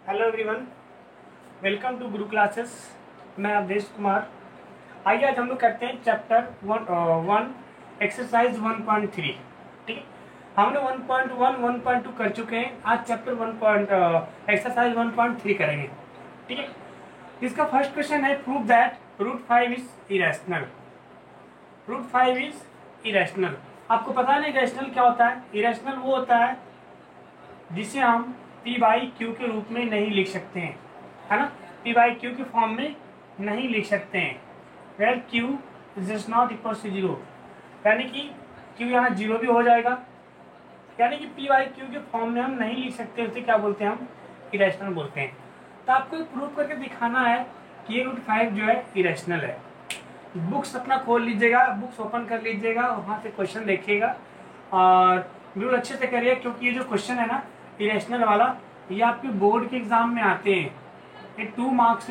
Hello everyone, welcome to Guru classes. मैं अवधेश कुमार। आइए आज हम लोग करते हैं चैप्टर वन एक्सरसाइज 1.3। ठीक है, हमने 1.1 1.2 कर चुके हैं। आज चैप्टर एक्सरसाइज 1.3 करेंगे। ठीक है, इसका फर्स्ट क्वेश्चन है prove that root 5 is irrational. Root 5 is irrational. आपको पता है ना इरेशनल क्या होता है? इरेशनल वो होता है जिसे हम P बाई क्यू के रूप में नहीं लिख सकते हैं, है ना। P बाई क्यू के फॉर्म में नहीं लिख सकते हैं। Where Q is just not equal to 0, यानी कि Q यहाँ 0 भी हो जाएगा, यानी कि P बाई क्यू के फॉर्म में हम नहीं लिख सकते। उसे क्या बोलते हैं? हम इरेशनल बोलते हैं। तो आपको प्रूव करके दिखाना है कि ये रूट 5 जो है इरेशनल है। बुक्स अपना खोल लीजिएगा, बुक्स ओपन कर लीजिएगा, वहाँ से क्वेश्चन देखिएगा और बिल्कुल अच्छे से करिए, क्योंकि ये जो क्वेश्चन है ना इरेशनल वाला, ये आपके बोर्ड के एग्जाम में आते हैं। ये 2 मार्क्स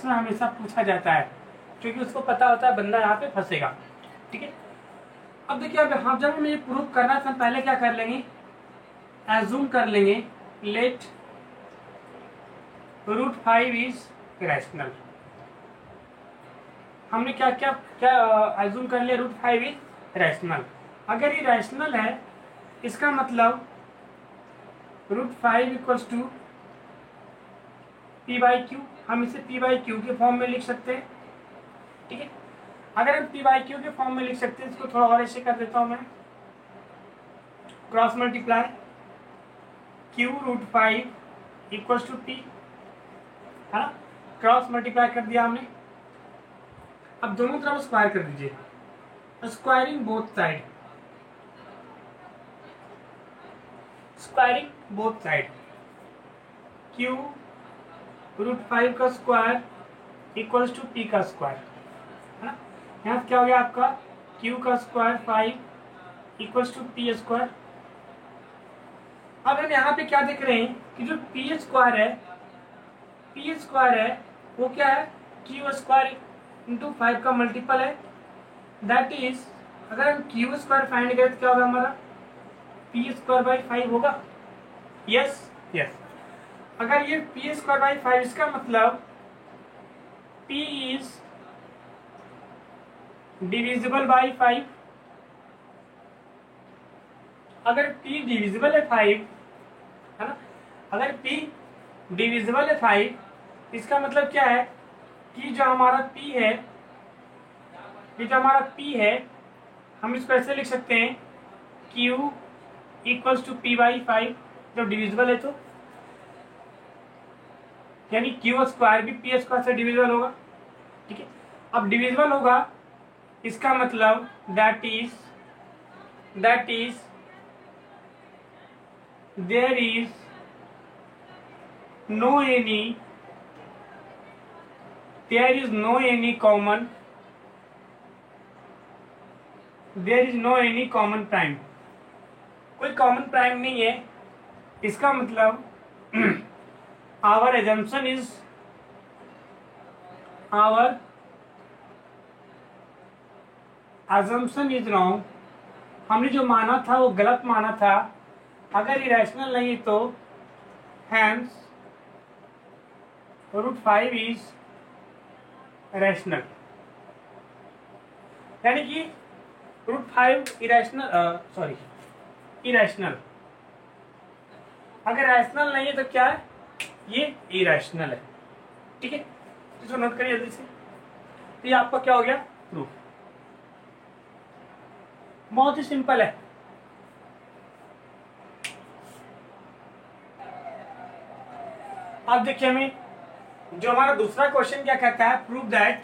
में हमेशा पूछा जाता है, क्योंकि उसको पता होता है बंदा यहाँ पे फंसेगा। ठीक है, अब देखिए, अब हम जब हमें ये प्रूव करना है तो पहले क्या कर लेंगे? एज्यूम कर लेंगे लेट रूट 5 इज इरेशनल। हमने क्या क्या क्या एज्यूम कर लिया? Root 5 is rational. अगर ये रैशनल है, इसका मतलब root 5 equals to P by Q. हम इसे P बाई क्यू के फॉर्म में लिख सकते हैं। ठीक है, अगर हम P बाई क्यू के फॉर्म में लिख सकते हैं, इसको थोड़ा और ऐसे कर देता हूं मैं, cross multiply Q root 5 equals to P, है ना। क्रॉस मल्टीप्लाई कर दिया हमने। अब दोनों तरफ स्क्वायर कर दीजिए, squaring both side, squaring both side. Q root 5 का स्क्वायर इक्वल्स टू P का स्क्वायर, है ना। यहाँ क्या हो गया आपका? Q का square 5 equals to P square. अब हम यहाँ पे क्या देख रहे हैं कि जो P स्क्वायर है वो क्या है? Q स्क्वायर इंटू 5 का मल्टीपल है। दैट इज, अगर हम Q स्क्वायर फाइंड करें तो क्या होगा हमारा? P स्क्वायर बाई 5 होगा। यस यस, अगर ये P स्क्वायर बाई 5, इसका मतलब P इज डिविजिबल बाई 5। अगर P डिविजिबल है 5, है ना, अगर P डिविजिबल है 5, इसका मतलब क्या है कि जो हमारा P है, ये जो हमारा P है, हम इसको ऐसे लिख सकते हैं Q equals to P by 5, जब डिविजिबल है तो, यानी Q स्क्वायर भी P स्क्वायर से डिविजिबल होगा। ठीक है, अब डिविजिबल होगा, इसका मतलब that is there is no any common prime. कोई कॉमन प्राइम नहीं है। इसका मतलब आवर एजम्पशन इज रॉन्ग। हमने जो माना था वो गलत माना था। अगर इरेशनल नहीं तो हैंस रूट 5 इज रैशनल, यानी कि रूट 5 इरेशनल। अगर रैशनल नहीं है तो क्या है? ये इरेशनल है। ठीक है, इसको नोट करिए जल्दी से। तो ये आपका क्या हो गया? प्रूफ। बहुत ही सिंपल है। अब देखिए, हमें जो हमारा दूसरा क्वेश्चन क्या कहता है? Prove that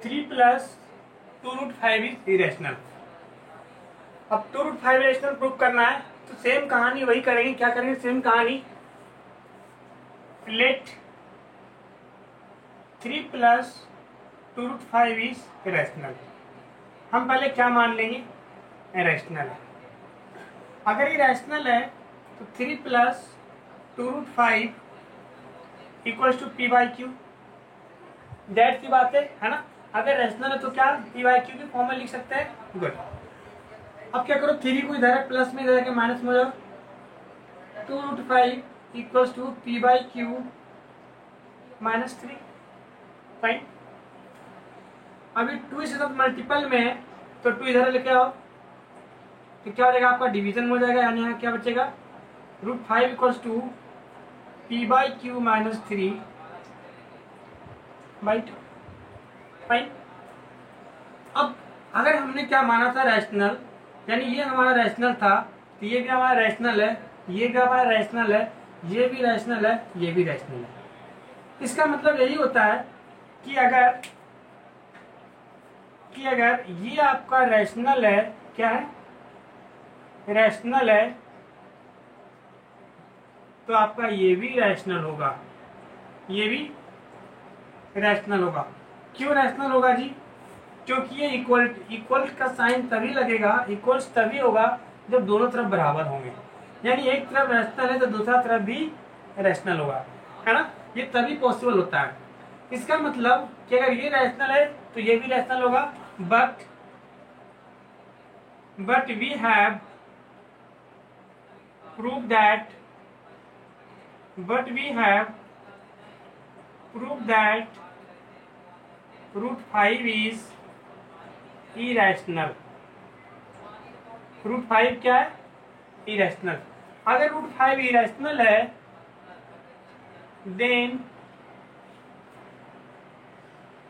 3 plus 2 root 5 is irrational. अब 2 रूट 5 इरेशनल प्रूव करना है, तो सेम कहानी वही करेंगे। क्या करेंगे? सेम कहानी, let 3 plus 2 root 5 is irrational. हम पहले क्या मान लेंगे? इरेशनल है। अगर इरेशनल है तो 3 plus 2 root 5 equals to P by Q. That की बात है ना। अगर रैशनल है तो क्या P बाई क्यू की फॉर्म में लिख सकते हैं। गुड। अब क्या करो, 3 को इधर है प्लस में, इधर के माइनस में हो जाओ। 2 root 5 equals to P by Q minus 3। Fine. अभी 2 इसके साथ मल्टीपल में है तो 2 इधर लेके आओ तो क्या हो जाएगा आपका डिवीजन हो जाएगा, यानी यहाँ क्या बचेगा √5 equals to P by Q minus 3 by 2। Fine. अब अगर हमने क्या माना था रैशनल, यानी ये हमारा रैशनल था तो ये भी हमारा रैशनल है, ये भी हमारा रैशनल है, ये भी रैशनल है, ये भी रैशनल है। इसका मतलब यही होता है कि अगर ये आपका रैशनल है, क्या है रैशनल है, तो आपका ये भी रैशनल होगा, ये भी रैशनल होगा। क्यों रैशनल होगा जी? क्योंकि ये इक्वल का साइन तभी लगेगा, इक्वल्स तभी होगा जब दोनों तरफ बराबर होंगे, यानी एक तरफ रैशनल है तो दूसरा तरफ भी रैशनल होगा, है ना। ये तभी पॉसिबल होता है। इसका मतलब कि अगर ये रैशनल है तो ये भी रैशनल होगा, but we have prove that √5 is irrational. √5 क्या है? इरेशनल। अगर √5 इरेशनल है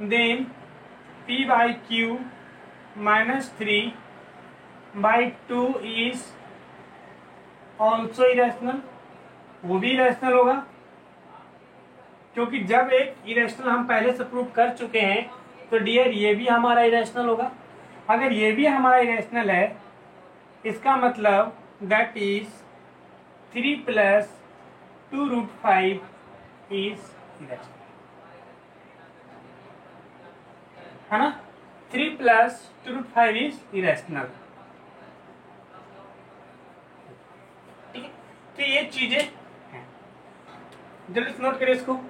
then p by Q minus 3 by 2 is also irrational. वो भी इरेशनल होगा, क्योंकि जब एक इरेशनल हम पहले से प्रूव कर चुके हैं तो डियर ये भी हमारा इरेशनल होगा। अगर ये भी हमारा इरेशनल है इसका मतलब that is 3 plus 2√5 is irrational, है ना। 3 प्लस 2√5 इज इरेशनल। ठीक है, तो ये चीजें हैं, जल्दी से नोट करिए इसको।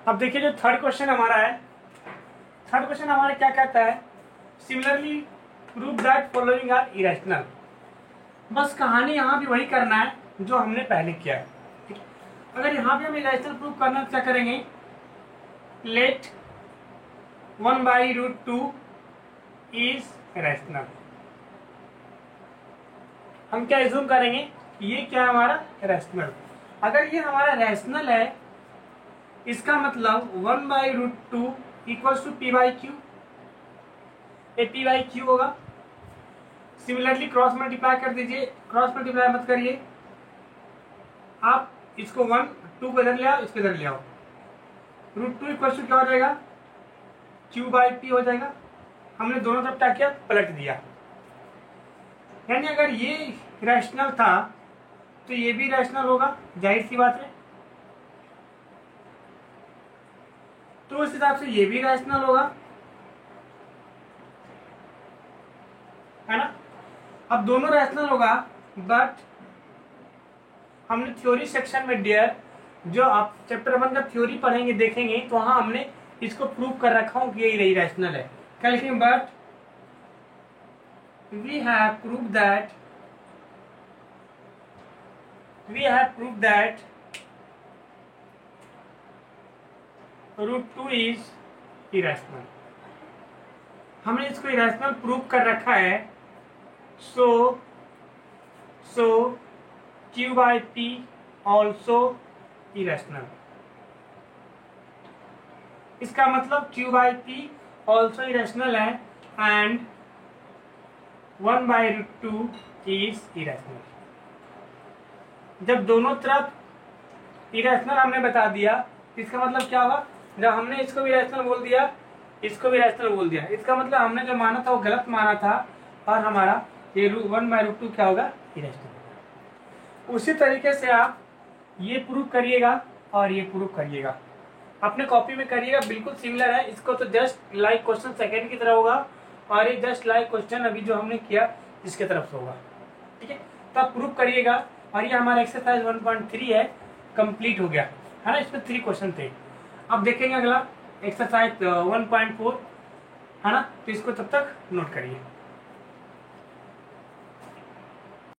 अब देखिए जो थर्ड क्वेश्चन हमारा है, थर्ड क्वेश्चन हमारा क्या कहता है, similarly prove that following are irrational. बस कहानी यहाँ भी वही करना है जो हमने पहले किया है। ठीक है, अगर यहाँ भी हम इरेशनल प्रूव करना है तो क्या करेंगे, लेट 1/√2 इज रैशनल। हम क्या एज्यूम करेंगे, ये क्या है हमारा रैशनल। अगर ये हमारा रैशनल है इसका मतलब 1/√2 equals to P by Q, ये पी बाई क्यू होगा। सिमिलरली क्रॉस मल्टीप्लाई कर दीजिए, क्रॉस मल्टीप्लाई मत करिए आप, इसको 1 2 को इधर ले आओ, इसको इधर ले आओ, √2 इक्वल्स टू क्या हो जाएगा, क्यू बाई पी हो जाएगा। हमने दोनों तरफ क्या किया, पलट दिया। यानी अगर ये रैशनल था तो ये भी रैशनल होगा, जाहिर सी बात है। तो उस हिसाब से ये भी रैशनल होगा, है ना। अब दोनों रैशनल होगा, बट हमने थ्योरी सेक्शन में डियर जो आप चैप्टर 1 का थ्योरी पढ़ेंगे देखेंगे तो वहां हमने इसको प्रूव कर रखा हूं कि यही रही रैशनल है। क्या लिखेंगे, but we have prove that √2 is irrational. हमने इसको इरेशनल प्रूव कर रखा है। So Q by P also irrational. इसका मतलब Q by P also irrational है एंड 1/√2 इज इरेशनल। जब दोनों तरफ इरेशनल हमने बता दिया इसका मतलब क्या हुआ, जब हमने इसको भी रैशनल बोल दिया इसको भी रैशनल बोल दिया, इसका मतलब हमने जो माना था वो गलत माना था और हमारा ये 1/√2 क्या होगा, इरेशनल। उसी तरीके से आप ये प्रूव करिएगा और ये प्रूव करिएगा, अपने कॉपी में करिएगा, बिल्कुल सिमिलर है। इसको तो जस्ट लाइक क्वेश्चन सेकंड की तरह होगा और ये जस्ट लाइक क्वेश्चन अभी जो हमने किया इसके तरफ से होगा। ठीक है, तो आप प्रूव करिएगा। और ये हमारा एक्सरसाइज 1.3 है, कंप्लीट हो गया, है ना। इसमें 3 क्वेश्चन थे। अब देखेंगे अगला एक्सरसाइज 1.4, है ना। तो इसको तब तक नोट करिए।